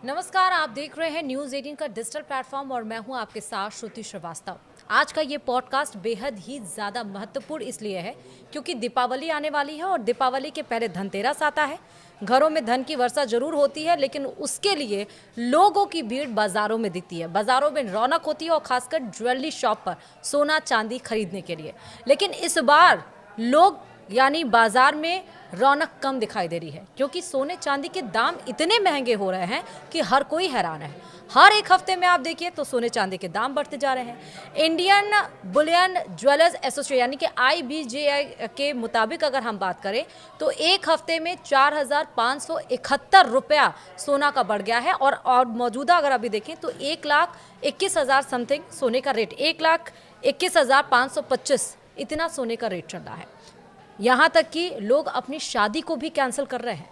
नमस्कार, आप देख रहे हैं न्यूज़ 18 का डिजिटल प्लेटफॉर्म और मैं हूं आपके साथ श्रुति श्रीवास्तव। आज का ये पॉडकास्ट बेहद ही ज़्यादा महत्वपूर्ण इसलिए है क्योंकि दीपावली आने वाली है और दीपावली के पहले धनतेरस आता है। घरों में धन की वर्षा जरूर होती है, लेकिन उसके लिए लोगों की भीड़ बाजारों में दिखती है। बाजारों में रौनक होती है और खासकर ज्वेलरी शॉप पर सोना चांदी खरीदने के लिए। लेकिन इस बार लोग यानी बाजार में रौनक कम दिखाई दे रही है क्योंकि सोने चांदी के दाम इतने महंगे हो रहे हैं कि हर कोई हैरान है। हर एक हफ्ते में आप देखिए तो सोने चांदी के दाम बढ़ते जा रहे हैं। इंडियन बुलियन ज्वेलर्स एसोसिएशन यानी कि IBJI के मुताबिक अगर हम बात करें तो एक हफ्ते में 4,571 रुपया सोना का बढ़ गया है और मौजूदा अगर अभी देखें तो 1,21,000 समथिंग सोने का रेट, 1,21,525 इतना सोने का रेट चल रहा है। यहाँ तक कि लोग अपनी शादी को भी कैंसिल कर रहे हैं।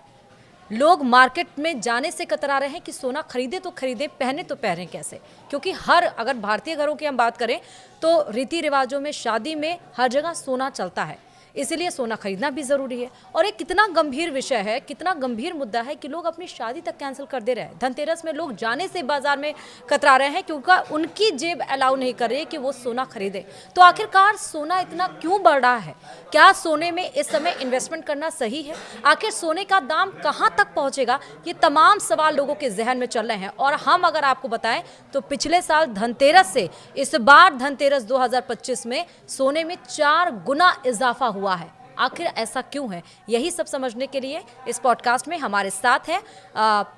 लोग मार्केट में जाने से कतरा रहे हैं कि सोना खरीदे तो खरीदे, पहने तो पहने कैसे, क्योंकि अगर भारतीय घरों की हम बात करें तो रीति रिवाजों में, शादी में हर जगह सोना चलता है, इसीलिए सोना खरीदना भी ज़रूरी है। और एक कितना गंभीर विषय है, कितना गंभीर मुद्दा है कि लोग अपनी शादी तक कैंसिल कर दे रहे हैं। धनतेरस में लोग जाने से बाजार में कतरा रहे हैं क्योंकि उनकी जेब अलाउ नहीं कर रही है कि वो सोना खरीदे। तो आखिरकार सोना इतना क्यों बढ़ रहा है? क्या सोने में इस समय इन्वेस्टमेंट करना सही है? आखिर सोने का दाम कहाँ तक पहुँचेगा? ये तमाम सवाल लोगों के जहन में चल रहे हैं। और हम अगर आपको बताएं तो पिछले साल धनतेरस से इस बार धनतेरस 2025 में सोने में 4 गुना इजाफा हुआ है। आखिर ऐसा क्यों है? यही सब समझने के लिए इस पॉडकास्ट में हमारे साथ हैं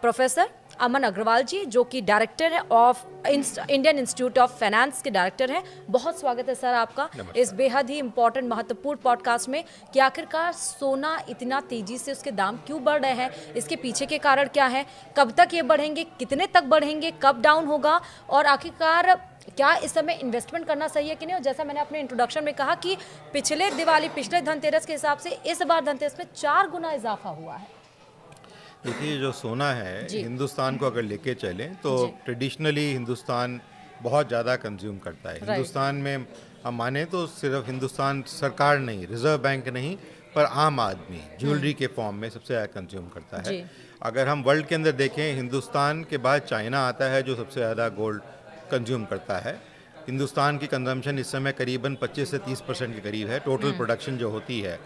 प्रोफेसर अमन अग्रवाल जी, जो कि डायरेक्टर है of Indian institute of finance के डायरेक्टर हैं। बहुत स्वागत है सर आपका इस बेहद ही इंपॉर्टेंट महत्वपूर्ण पॉडकास्ट में कि आखिरकार सोना इतना तेजी से उसके दाम क्यों बढ़ रहे हैं, इसके पीछे के कारण क्या है, कब तक ये बढ़ेंगे, कितने तक बढ़ेंगे, कब डाउन होगा, और आखिरकार क्या इस समय इन्वेस्टमेंट करना सही है कि नहीं। और जैसा मैंने अपने इंट्रोडक्शन में कहा कि पिछले धनतेरस के हिसाब से इस बार धनतेरस में 4 गुना इजाफा हुआ है। देखिए, जो सोना है हिंदुस्तान को अगर लेके चलें तो ट्रेडिशनली हिंदुस्तान बहुत ज़्यादा कंज्यूम करता है। हिंदुस्तान में हम माने तो सिर्फ हिंदुस्तान सरकार नहीं, रिजर्व बैंक नहीं, पर आम आदमी ज्वेलरी के फॉर्म में सबसे ज़्यादा कंज्यूम करता है। अगर हम वर्ल्ड के अंदर देखें, हिंदुस्तान के बाद चाइना आता है जो सबसे ज़्यादा गोल्ड कंज्यूम करता है। हिंदुस्तान की कंजम्पशन इस समय करीबन 25 से 30% के करीब है। टोटल प्रोडक्शन जो होती है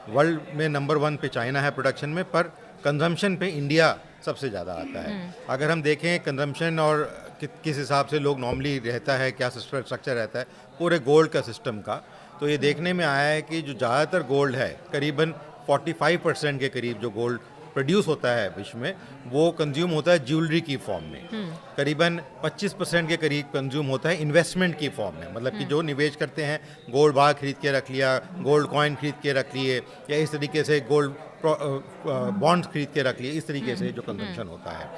वर्ल्ड में नंबर 1 पे चाइना है प्रोडक्शन में, पर कंजम्पशन पे इंडिया सबसे ज़्यादा आता है। अगर हम देखें कंजम्पशन और किस हिसाब से लोग नॉर्मली रहता है, क्या स्ट्रक्चर रहता है पूरे गोल्ड का सिस्टम का, तो ये देखने में आया है कि जो ज़्यादातर गोल्ड है, करीबन 45% के करीब जो गोल्ड प्रोड्यूस होता है विश्व में, वो कंज्यूम होता है ज्वेलरी की फॉर्म में। करीबन 25% के करीब कंज्यूम होता है इन्वेस्टमेंट की फॉर्म में, मतलब कि जो निवेश करते हैं, गोल्ड बार खरीद के रख लिया, गोल्ड कॉइन खरीद के रख लिए, या इस तरीके से गोल्ड बॉन्ड्स खरीद के रख लिए, इस तरीके से जो कंजम्पशन होता है।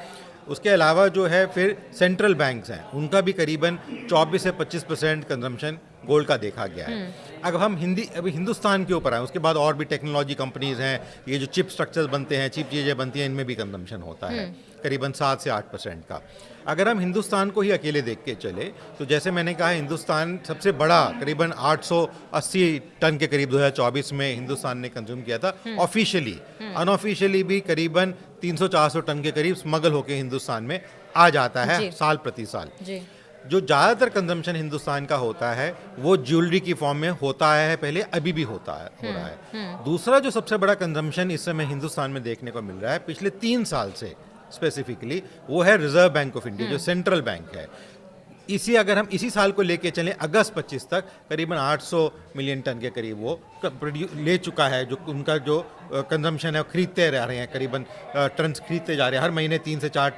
उसके अलावा जो है फिर सेंट्रल बैंक्स हैं, उनका भी करीबन 24 से 25% कंजम्पशन गोल्ड का देखा गया है। अगर हम अभी हिंदुस्तान के ऊपर आए, उसके बाद और भी टेक्नोलॉजी कंपनीज हैं, ये जो चिप स्ट्रक्चर्स बनते हैं, चिप चीज़ें बनती हैं, इनमें भी कंजम्पशन होता है करीबन 7 से 8% का। अगर हम हिंदुस्तान को ही अकेले देख के चले तो जैसे मैंने कहा, हिंदुस्तान सबसे बड़ा करीबन 880 टन के करीब 2024 में हिंदुस्तान ने कंज्यूम किया था ऑफिशियली। अनऑफिशियली भी करीबन 300-400 टन के करीब स्मगल होकर हिंदुस्तान में आ जाता है साल प्रति साल। जो ज़्यादातर कंजम्पशन हिंदुस्तान का होता है वो ज्वेलरी की फॉर्म में होता है, पहले अभी भी हो रहा है। दूसरा जो सबसे बड़ा कंजम्पशन इस समय हिंदुस्तान में देखने को मिल रहा है पिछले 3 साल से स्पेसिफिकली, वो है रिजर्व बैंक ऑफ इंडिया, जो सेंट्रल बैंक है। अगर हम इसी साल को लेके चलें, अगस्त 25 तक करीबन 800 मिलियन टन के करीब वो ले चुका है। जो उनका जो कंजम्पशन है वो खरीदते रह रहे हैं, करीबन टन खरीदते जा रहे हैं, हर महीने 3 से 4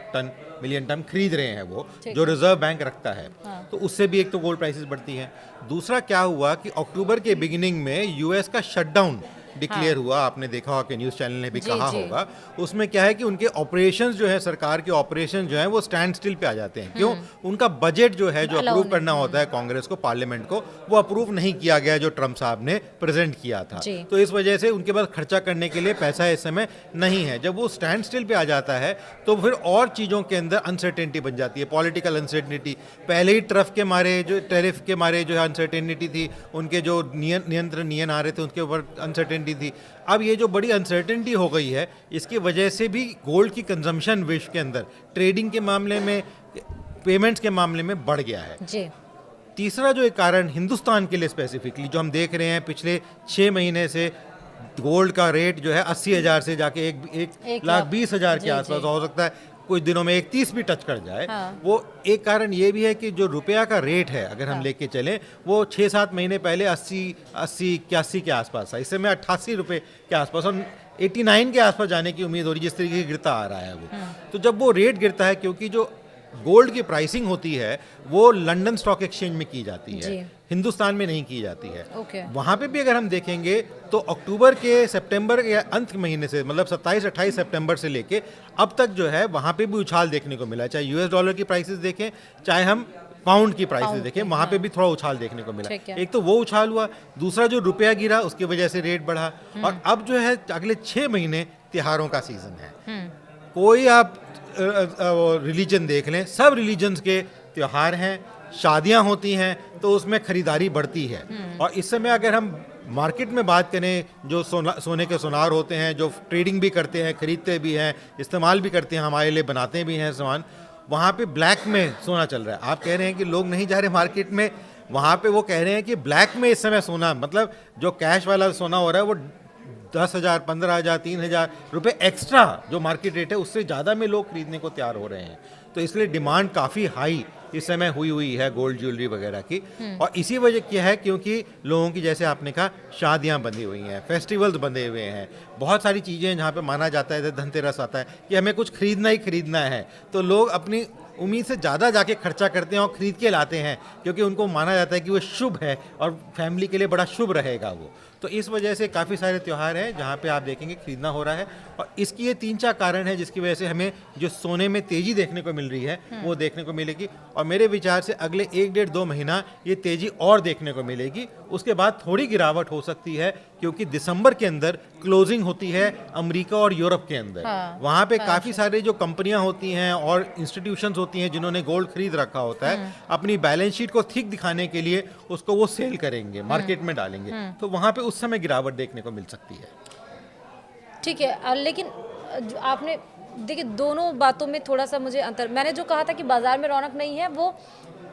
मिलियन टन खरीद रहे हैं वो, जो रिजर्व बैंक रखता है। तो उससे भी एक तो गोल्ड प्राइसेस बढ़ती हैं। दूसरा क्या हुआ कि अक्टूबर के बिगिनिंग में यूएस का शटडाउन डिक्लेयर हुआ, आपने देखा होगा कि न्यूज़ चैनल ने भी कहा होगा। उसमें क्या है कि उनके ऑपरेशंस जो है, सरकार के ऑपरेशन जो है वो स्टैंड स्टिल पे आ जाते हैं। क्यों? उनका बजट जो है, जो अप्रूव करना होता है कांग्रेस को, पार्लियामेंट को, वो अप्रूव नहीं किया गया जो ट्रम्प साहब ने प्रेजेंट किया था। तो इस वजह से उनके पास खर्चा करने के लिए पैसा इस समय नहीं है। जब वो स्टैंड स्टिल पे आ जाता है तो फिर और चीज़ों के अंदर अनसर्टेनिटी बन जाती है, पॉलिटिकल अनसर्टेनिटी। पहले ही टैरिफ के मारे जो है अनसर्टेनिटी थी, उनके जो नियंत्रण आ रहे थे, उनके ऊपर अनसर्टेनिटी अनसर्टेनिटी थी। अब ये जो बड़ी अनसर्टेनिटी हो गई है, इसकी वजह से भी गोल्ड की कंजम्पशन विश्व के अंदर ट्रेडिंग के मामले में, पेमेंट्स के मामले में बढ़ गया है जी। तीसरा जो एक कारण हिंदुस्तान के लिए स्पेसिफिकली जो हम देख रहे हैं पिछले 6 महीने से, गोल्ड का रेट जो है 80,000 से जाके 1,20,000 के आसपास हो सकता है, कुछ दिनों में 1,30 भी टच कर जाए। हाँ। वो एक कारण ये भी है कि जो रुपया का रेट है अगर हम लेके चलें, वो 6-7 महीने पहले 80-81 के आसपास था, इस समय 88 रुपये के आसपास और 89 के आसपास जाने की उम्मीद हो रही है, जिस तरीके से गिरता आ रहा है वो। तो जब वो रेट गिरता है, क्योंकि जो गोल्ड की प्राइसिंग होती है वो लंदन स्टॉक एक्सचेंज में की जाती है, हिंदुस्तान में नहीं की जाती है। वहाँ पे भी अगर हम देखेंगे तो अक्टूबर के सितंबर या अंत महीने से, मतलब 27-28 सितंबर से लेके अब तक जो है वहाँ पे भी उछाल देखने को मिला। चाहे यूएस डॉलर की प्राइसेस देखें, चाहे हम पाउंड की प्राइसेस देखें, वहाँ पे भी थोड़ा उछाल देखने को मिला। एक तो वो उछाल हुआ, दूसरा जो रुपया गिरा उसकी वजह से रेट बढ़ा, और अब जो है अगले 6 महीने त्योहारों का सीजन है। कोई आप रिलीजन देख लें, सब रिलीजन्स के त्योहार हैं, शादियां होती हैं, तो उसमें खरीदारी बढ़ती है। और इस समय अगर हम मार्केट में बात करें, जो सोने के सुनार होते हैं, जो ट्रेडिंग भी करते हैं, खरीदते भी हैं, इस्तेमाल भी करते हैं, हमारे लिए बनाते भी हैं सामान, वहाँ पे ब्लैक में सोना चल रहा है। आप कह रहे हैं कि लोग नहीं जा रहे मार्केट में, वहाँ पे वो कह रहे हैं कि ब्लैक में इस समय सोना, मतलब जो कैश वाला सोना हो रहा है वो 10,000, 15,000, 3,000 रुपये एक्स्ट्रा जो मार्केट रेट है उससे ज़्यादा में लोग खरीदने को तैयार हो रहे हैं। तो इसलिए डिमांड काफ़ी हाई इस समय हुई है गोल्ड ज्वेलरी वगैरह की। और इसी वजह क्या है, क्योंकि लोगों की, जैसे आपने कहा, शादियां बंधी हुई हैं, फेस्टिवल्स बंधे हुए हैं, बहुत सारी चीज़ें हैं जहाँ पे माना जाता है, धनतेरस आता है कि हमें कुछ खरीदना ही खरीदना है, तो लोग अपनी उम्मीद से ज़्यादा जाके खर्चा करते हैं और ख़रीद के लाते हैं, क्योंकि उनको माना जाता है कि वो शुभ है और फैमिली के लिए बड़ा शुभ रहेगा वो। तो इस वजह से काफ़ी सारे त्यौहार हैं जहाँ पे आप देखेंगे खरीदना हो रहा है, और इसकी ये 3-4 कारण है जिसकी वजह से हमें जो सोने में तेज़ी देखने को मिल रही है वो देखने को मिलेगी। और मेरे विचार से अगले 1-1.5-2 महीना ये तेज़ी और देखने को मिलेगी, उसके बाद थोड़ी गिरावट हो सकती है, क्योंकि दिसंबर के अंदर क्लोजिंग होती है अमेरिका और यूरोप के अंदर। वहाँ पे काफ़ी सारे जो कंपनियाँ होती हैं और इंस्टीट्यूशंस होती हैं जिन्होंने गोल्ड खरीद रखा होता है, अपनी बैलेंस शीट को थिक दिखाने के लिए उसको वो सेल करेंगे, मार्केट में डालेंगे, तो वहाँ पे उस समय गिरावट देखने को मिल सकती है। ठीक है, लेकिन आपने देखिए दोनों बातों में थोड़ा सा मुझे अंतर, मैंने जो कहा था कि बाजार में रौनक नहीं है, वो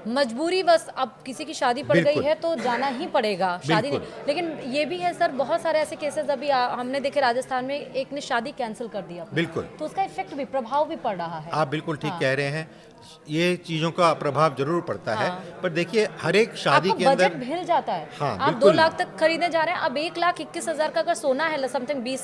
मजबूरी, बस अब किसी की शादी पड़ गई है तो जाना ही पड़ेगा, शादी नहीं। लेकिन ये भी है सर, बहुत सारे ऐसे केसेस अभी हमने देखे, राजस्थान में एक ने शादी कैंसिल कर दिया, बिल्कुल, तो उसका इफेक्ट भी, प्रभाव भी पड़ रहा है। आप बिल्कुल ठीक कह रहे हैं, ये चीज़ों का प्रभाव जरूर पड़ता है, पर देखिए हर एक शादी के अंदर बजट हिल जाता है। हाँ, आप 2 लाख तक खरीदने जा रहे हैं, अब 1,21,000 का अगर सोना है समथिंग 20,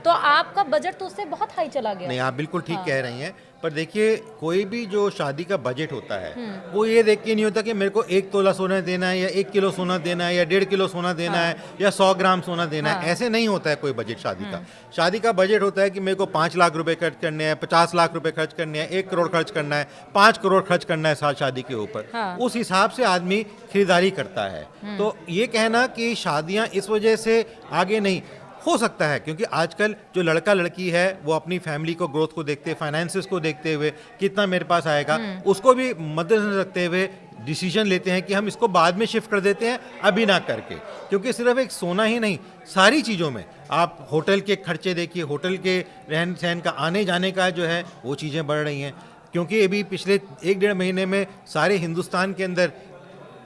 तो आपका बजट तो उससे बहुत हाई चला गया। नहीं, आप बिल्कुल ठीक कह रही हैं, पर देखिए कोई भी जो शादी का बजट होता है वो ये देख के नहीं होता कि मेरे को 1 तोला सोना देना है या 1 किलो सोना देना है या 1.5 किलो सोना देना है या 100 ग्राम सोना देना है, ऐसे नहीं होता है कोई बजट शादी का। शादी का बजट होता है कि मेरे को 5 लाख रुपए खर्च करने हैं, 50 लाख रुपए खर्च करने हैं, 1 करोड़ खर्च करना है, 5 करोड़ खर्च करना है साल शादी के ऊपर। उस हिसाब से आदमी खरीदारी करता है। तो ये कहना कि शादियां इस वजह से आगे नहीं हो सकता है, क्योंकि आजकल जो लड़का लड़की है वो अपनी फैमिली को, ग्रोथ को देखते, फाइनेंसेस को देखते हुए, कितना मेरे पास आएगा उसको भी मद्देनजर रखते हुए डिसीजन लेते हैं कि हम इसको बाद में शिफ्ट कर देते हैं, अभी ना करके। क्योंकि सिर्फ एक सोना ही नहीं, सारी चीज़ों में आप होटल के खर्चे देखिए, होटल के रहन सहन का, आने जाने का जो है वो चीज़ें बढ़ रही हैं। क्योंकि अभी पिछले 1-1.5 महीने में सारे हिंदुस्तान के अंदर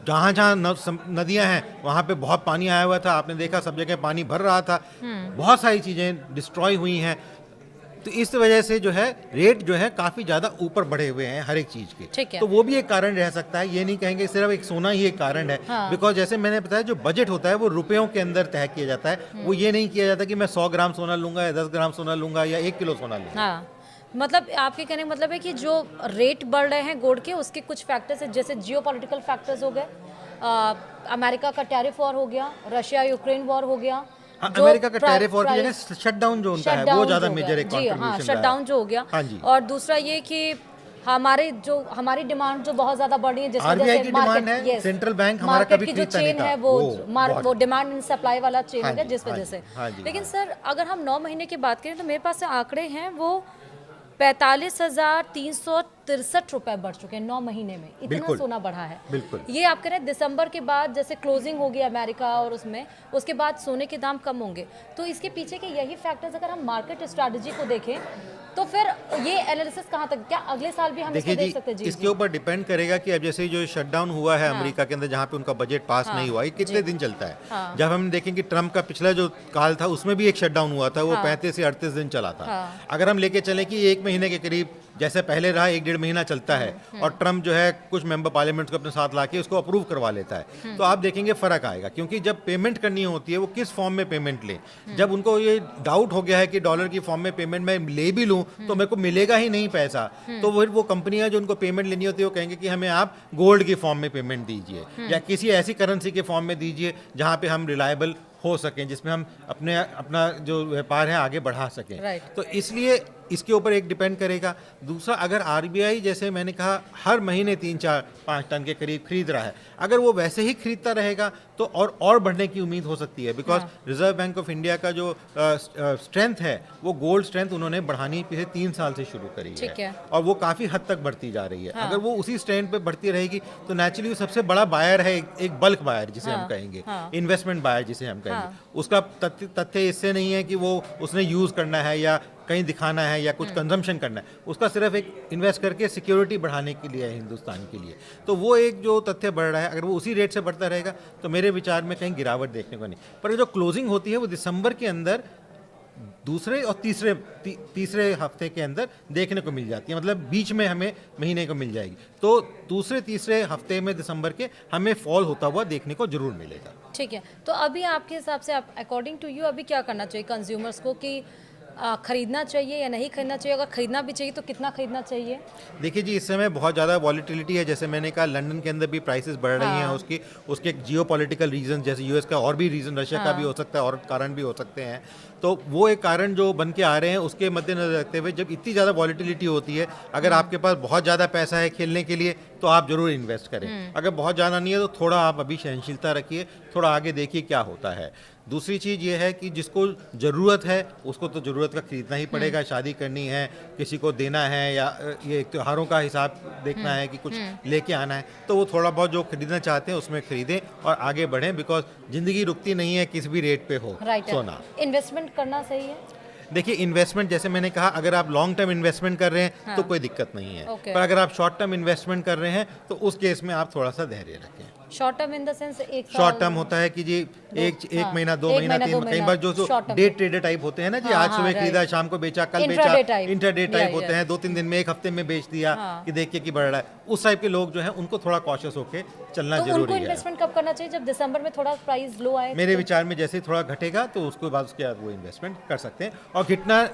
जहाँ जहाँ नदियाँ हैं वहाँ पे बहुत पानी आया हुआ था, आपने देखा सब जगह पानी भर रहा था, बहुत सारी चीज़ें डिस्ट्रॉय हुई हैं। तो इस वजह से जो है रेट जो है काफ़ी ज़्यादा ऊपर बढ़े हुए हैं हर एक चीज़ के। तो वो भी एक कारण रह सकता है, ये नहीं कहेंगे सिर्फ एक सोना ही एक कारण है। बिकॉज जैसे मैंने बताया, जो बजट होता है वो रुपयों के अंदर तय किया जाता है, वो ये नहीं किया जाता कि मैं 100 ग्राम सोना लूंगा या 10 ग्राम सोना लूंगा या 1 किलो सोना लूंगा। मतलब आपके कहने का मतलब है कि जो रेट बढ़ रहे हैं गोल्ड के, उसके कुछ फैक्टर्स है, जैसे जियोपॉलिटिकल फैक्टर्स हो गए, अमेरिका का टैरिफ वॉर हो गया, रशिया यूक्रेन वॉर हो गया, अमेरिका का टैरिफ वॉर की जगह शटडाउन जो उनका है वो ज्यादा मेजर एक कंट्रीब्यूशन है। शटडाउन जो हो गया, और दूसरा ये कि हमारी डिमांड जो बहुत ज्यादा बढ़ रही है, जिस वजह से मार्केट, सेंट्रल बैंक हमारा कभी की जो चेन है वो डिमांड एंड सप्लाई वाला चेन हो गया, जिस वजह से। लेकिन सर अगर हम 9 महीने की बात करें तो मेरे पास आंकड़े हैं वो 45,300 ₹63 बढ़ चुके हैं 9 महीने में, इतना बिल्कुल। सोना बढ़ा है। बिल्कुल। ये आप कह रहे हैं दिसंबर के बाद जैसे क्लोजिंग होगी अमेरिका और उसमें, उसके बाद सोने के दाम कम होंगे, तो इसके पीछे के यही फैक्टर्स अगर हम मार्केट स्ट्रैटेजी को देखें तो फिर ये एनालिसिस कहाँ तक, क्या अगले साल भी हम इसको देखिए देख सकते हैं? जी, जी इसके ऊपर डिपेंड करेगा कि अब जैसे जो शटडाउन हुआ है अमेरिका के अंदर, जहाँ पे उनका बजट पास नहीं हुआ, ये कितने दिन चलता है। जब हम देखें कि ट्रम्प का पिछला जो काल था उसमें भी एक शटडाउन हुआ था, वो 35 से 38 दिन चला था। अगर हम लेके चलें कि 1 महीने के करीब जैसे पहले रहा 1-1.5 महीना चलता है, और ट्रम्प जो है कुछ मेंबर पार्लियामेंट को अपने साथ लाके उसको अप्रूव करवा लेता है, तो आप देखेंगे फर्क आएगा। क्योंकि जब पेमेंट करनी होती है वो किस फॉर्म में पेमेंट ले, जब उनको ये डाउट हो गया है कि डॉलर की फॉर्म में पेमेंट मैं ले भी लूं तो मेरे को मिलेगा ही नहीं पैसा, तो फिर वो कंपनियां जो उनको पेमेंट लेनी होती है वो कहेंगे कि हमें आप गोल्ड की फॉर्म में पेमेंट दीजिए, या किसी ऐसी करेंसी के फॉर्म में दीजिए जहां पे हम रिलायबल हो सकें, जिसमें हम अपना जो व्यापार है आगे बढ़ा सकें। Right. तो इसलिए इसके ऊपर एक डिपेंड करेगा। दूसरा, अगर आरबीआई जैसे मैंने कहा हर महीने 3-4-5 टन के करीब खरीद रहा है, अगर वो वैसे ही खरीदता रहेगा तो और बढ़ने की उम्मीद हो सकती है। Because reserve bank of India का जो स्ट्रेंथ है वो गोल्ड स्ट्रेंथ उन्होंने बढ़ानी पिछले 3 साल से शुरू करी है, और वो काफ़ी हद तक बढ़ती जा रही है। अगर वो उसी स्ट्रेंथ पे बढ़ती रहेगी तो नेचुरली सबसे बड़ा बायर है, एक बल्क बायर जिसे हम कहेंगे, इन्वेस्टमेंट बायर जिसे हम कहेंगे। उसका तथ्य इससे नहीं है कि वो उसने यूज़ करना है या कहीं दिखाना है या कुछ कंजम्पशन करना है, उसका सिर्फ एक इन्वेस्ट करके सिक्योरिटी बढ़ाने के लिए है हिंदुस्तान के लिए। तो वो एक जो तथ्य बढ़ रहा है, अगर वो उसी रेट से बढ़ता रहेगा तो मेरे विचार में कहीं गिरावट देखने को नहीं। पर जो क्लोजिंग होती है वो दिसंबर के अंदर दूसरे और तीसरे हफ्ते के अंदर देखने को मिल जाती है, मतलब बीच में हमें महीने को मिल जाएगी। तो दूसरे तीसरे हफ्ते में दिसंबर के हमें फॉल होता हुआ देखने को जरूर मिलेगा। ठीक है, तो अभी आपके हिसाब से अकॉर्डिंग टू यू अभी क्या करना चाहिए कंज्यूमर्स को, कि खरीदना चाहिए या नहीं खरीदना चाहिए? अगर खरीदना भी चाहिए तो कितना खरीदना चाहिए? देखिए जी, इस समय बहुत ज़्यादा वॉलीटिलिटी है। जैसे मैंने कहा लंदन के अंदर भी प्राइसेस बढ़ रही हैं, उसके जियोपॉलिटिकल रीजन, जैसे यूएस का और भी रीज़न, रशिया का भी हो सकता है और कारण भी हो सकते हैं। तो वो एक कारण जो बन के आ रहे हैं, उसके मद्देनजर रखते हुए जब इतनी ज़्यादा वॉलीटिलिटी होती है, अगर आपके पास बहुत ज़्यादा पैसा है खेलने के लिए तो आप ज़रूर इन्वेस्ट करें। अगर बहुत ज़्यादा नहीं है तो थोड़ा आप अभी सहनशीलता रखिए, थोड़ा आगे देखिए क्या होता है। दूसरी चीज़ ये है कि जिसको ज़रूरत है उसको तो ज़रूरत का खरीदना ही पड़ेगा। शादी करनी है, किसी को देना है, या ये त्योहारों का हिसाब देखना है कि कुछ लेके आना है, तो वो थोड़ा बहुत जो खरीदना चाहते हैं उसमें खरीदें और आगे बढ़ें। बिकॉज ज़िंदगी रुकती नहीं है, किसी भी रेट पे हो सोना। इन्वेस्टमेंट करना सही है? देखिए, इन्वेस्टमेंट जैसे मैंने कहा, अगर आप लॉन्ग टर्म इन्वेस्टमेंट कर रहे हैं तो कोई दिक्कत नहीं है, पर अगर आप शॉर्ट टर्म इन्वेस्टमेंट कर रहे हैं तो उस केस में आप थोड़ा सा धैर्य रखें। Short term in the sense एक शॉर्ट टर्म होता है कि जी एक महीना, 2 महीना, 3, कई बार जो डे ट्रेडर टाइप होते हैं ना जी, आज सुबह खरीदा, शाम को बेचा, कल बेचा, इंट्राडे टाइप होते हैं, 2-3 दिन में, 1 हफ्ते में बेच दिया कि देखिए कि बढ़ रहा है। उस टाइप के लोग जो है उनको थोड़ा कॉशियस होकर चलना तो जरूरी उनको है। इन्वेस्टमेंट कब करना चाहिए? जब दिसंबर में थोड़ा प्राइस लो आए? मेरे विचार में जैसे ही थोड़ा घटेगा तो उसके बाद उसके बाद वो इन्वेस्टमेंट कर सकते हैं, और घटना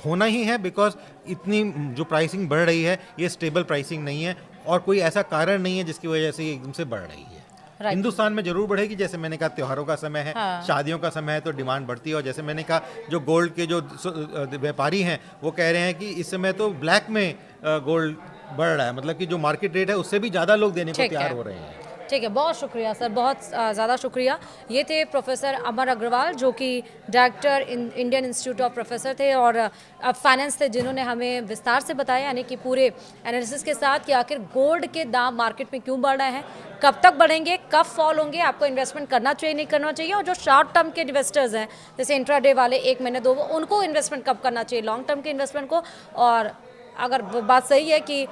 होना ही है। बिकॉज इतनी जो प्राइसिंग बढ़ रही है ये स्टेबल प्राइसिंग नहीं है, और कोई ऐसा कारण नहीं है जिसकी वजह से ये एकदम से बढ़ रही है। हिंदुस्तान में जरूर बढ़ेगी। जैसे मैंने कहा त्योहारों का समय है, शादियों का समय है, तो डिमांड बढ़ती है। और जैसे मैंने कहा जो गोल्ड के जो व्यापारी हैं वो कह रहे हैं कि इस समय तो ब्लैक में गोल्ड बढ़ रहा है, मतलब कि जो मार्केट रेट है उससे भी ज़्यादा लोग देने को तैयार हो रहे हैं। ठीक है, बहुत शुक्रिया सर, बहुत ज़्यादा शुक्रिया। ये थे प्रोफेसर अमर अग्रवाल जो कि director Indian institute of professor थे और फाइनेंस थे, जिन्होंने हमें विस्तार से बताया, यानी कि पूरे एनालिसिस के साथ कि आखिर गोल्ड के दाम मार्केट में क्यों बढ़ रहे हैं, कब तक बढ़ेंगे, कब फॉल होंगे, आपको इन्वेस्टमेंट करना चाहिए नहीं करना चाहिए, और जो शॉर्ट टर्म के इन्वेस्टर्स हैं जैसे इंट्राडे वाले 1 महीने 2, उनको इन्वेस्टमेंट कब करना चाहिए, लॉन्ग टर्म के इन्वेस्टमेंट को। और अगर बात सही है कि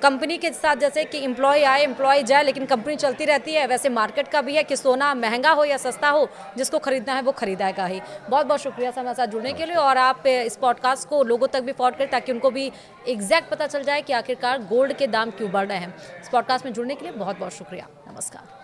कंपनी के साथ जैसे कि एम्प्लॉय आए एम्प्लॉय जाए लेकिन कंपनी चलती रहती है, वैसे मार्केट का भी है कि सोना महंगा हो या सस्ता हो, जिसको खरीदना है वो खरीदेगा ही। बहुत बहुत शुक्रिया सर हमारे साथ जुड़ने के लिए, और आप इस पॉडकास्ट को लोगों तक भी फॉरवर्ड करें ताकि उनको भी एग्जैक्ट पता चल जाए कि आखिरकार गोल्ड के दाम क्यों बढ़ रहे हैं। इस पॉडकास्ट में जुड़ने के लिए बहुत बहुत शुक्रिया। नमस्कार।